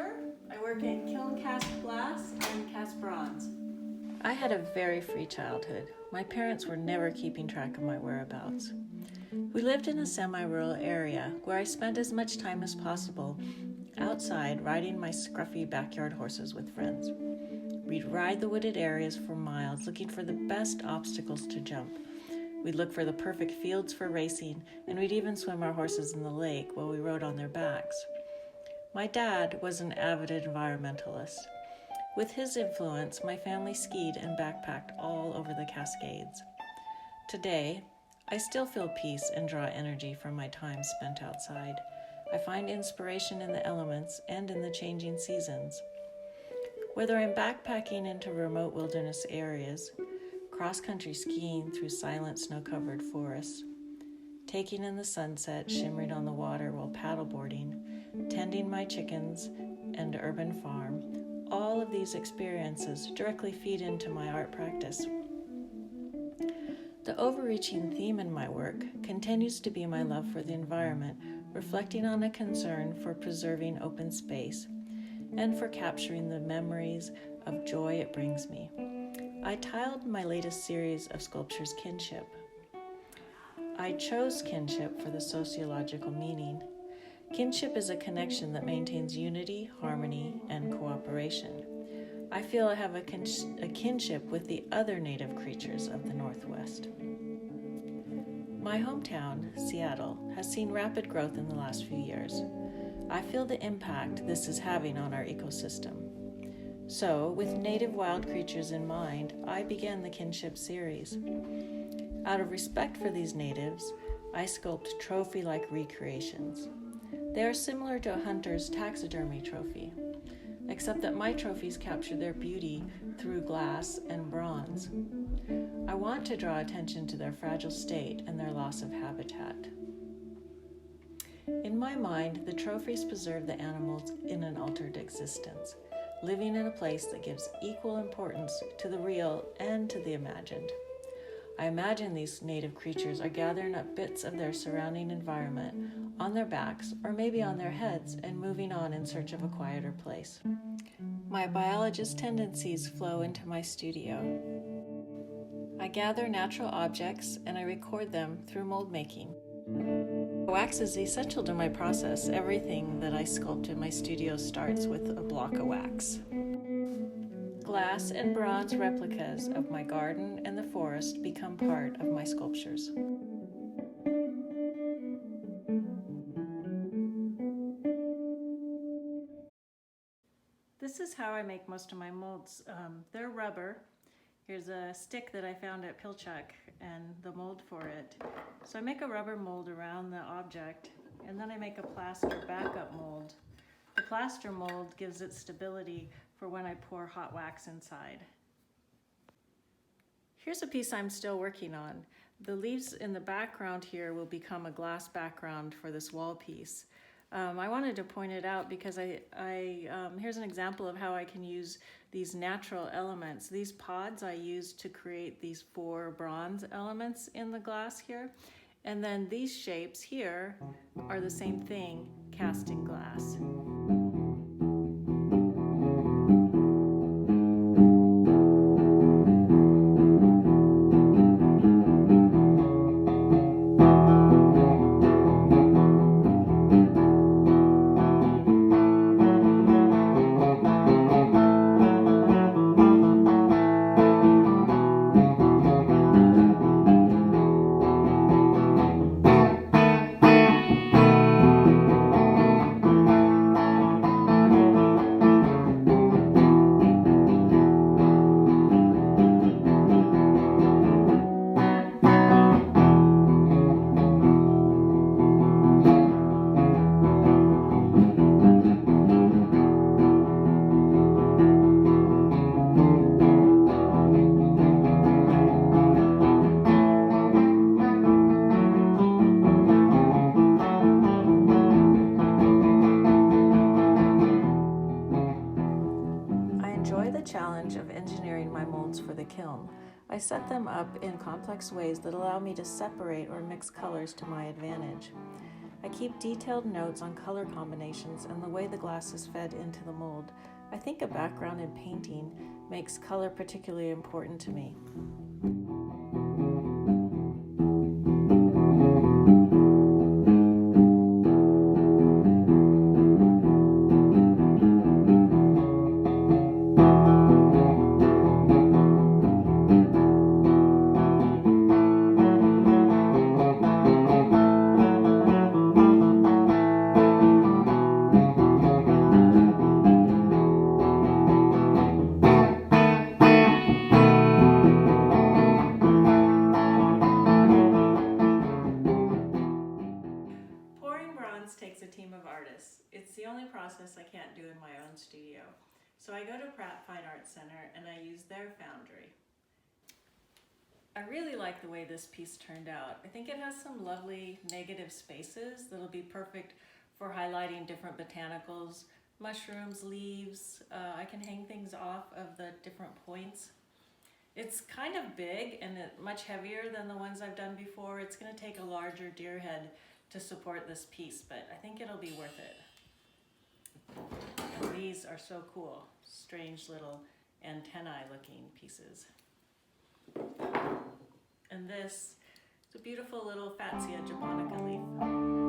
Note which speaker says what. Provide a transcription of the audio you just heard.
Speaker 1: sculptor. I work in kiln cast glass and cast bronze. I had a very free childhood. My parents were never keeping track of my whereabouts. We lived in a semi-rural area where I spent as much time as possible outside riding my scruffy backyard horses with friends. We'd ride the wooded areas for miles looking for the best obstacles to jump. We'd look for the perfect fields for racing, and we'd even swim our horses in the lake while we rode on their backs. My dad was an avid environmentalist. With his influence, my family skied and backpacked all over the Cascades. Today, I still feel peace and draw energy from my time spent outside. I find inspiration in the elements and in the changing seasons. Whether I'm backpacking into remote wilderness areas, cross-country skiing through silent snow-covered forests, taking in the sunset shimmering on the water while paddleboarding, tending my chickens and urban farm, all of these experiences directly feed into my art practice. The overreaching theme in my work continues to be my love for the environment, reflecting on a concern for preserving open space and for capturing the memories of joy it brings me. I tiled my latest series of sculptures kinship. I chose kinship for the sociological meaning. Kinship is a connection that maintains unity, harmony, and cooperation. I feel I have a kinship with the other native creatures of the Northwest. My hometown, Seattle, has seen rapid growth in the last few years. I feel the impact this is having on our ecosystem. So, with native wild creatures in mind, I began the kinship series. Out of respect for these natives, I sculpt trophy-like recreations. They are similar to a hunter's taxidermy trophy, except that my trophies capture their beauty through glass and bronze. I want to draw attention to their fragile state and their loss of habitat. In my mind, the trophies preserve the animals in an altered existence, living in a place that gives equal importance to the real and to the imagined. I imagine these native creatures are gathering up bits of their surrounding environment on their backs or maybe on their heads and moving on in search of a quieter place. My biologist tendencies flow into my studio. I gather natural objects and I record them through mold making. Wax is essential to my process. Everything that I sculpt in my studio starts with a block of wax. Glass and bronze replicas of my garden and the forest become part of my sculptures. This is how I make most of my molds. They're rubber. Here's a stick that I found at Pilchuck and the mold for it. So I make a rubber mold around the object, and then I make a plaster backup mold. The plaster mold gives it stability for when I pour hot wax inside. Here's a piece I'm still working on. The leaves in the background here will become a glass background for this wall piece. I wanted to point it out because here's an example of how I can use these natural elements. These pods I used to create these 4 bronze elements in the glass here. And then these shapes here are the same thing cast in glass. challenge of engineering my molds for the kiln. I set them up in complex ways that allow me to separate or mix colors to my advantage. I keep detailed notes on color combinations and the way the glass is fed into the mold. I think a background in painting makes color particularly important to me. Takes a team of artists. It's the only process I can't do in my own studio. So I go to Pratt Fine Arts Center and I use their foundry. I really like the way this piece turned out. I think it has some lovely negative spaces that'll be perfect for highlighting different botanicals, mushrooms, leaves. I can hang things off of the different points. It's kind of big and much heavier than the ones I've done before. It's going to take a larger deer head to support this piece, but I think it'll be worth it. And these are so cool, strange little antennae looking pieces. And this is a beautiful little Fatsia japonica leaf.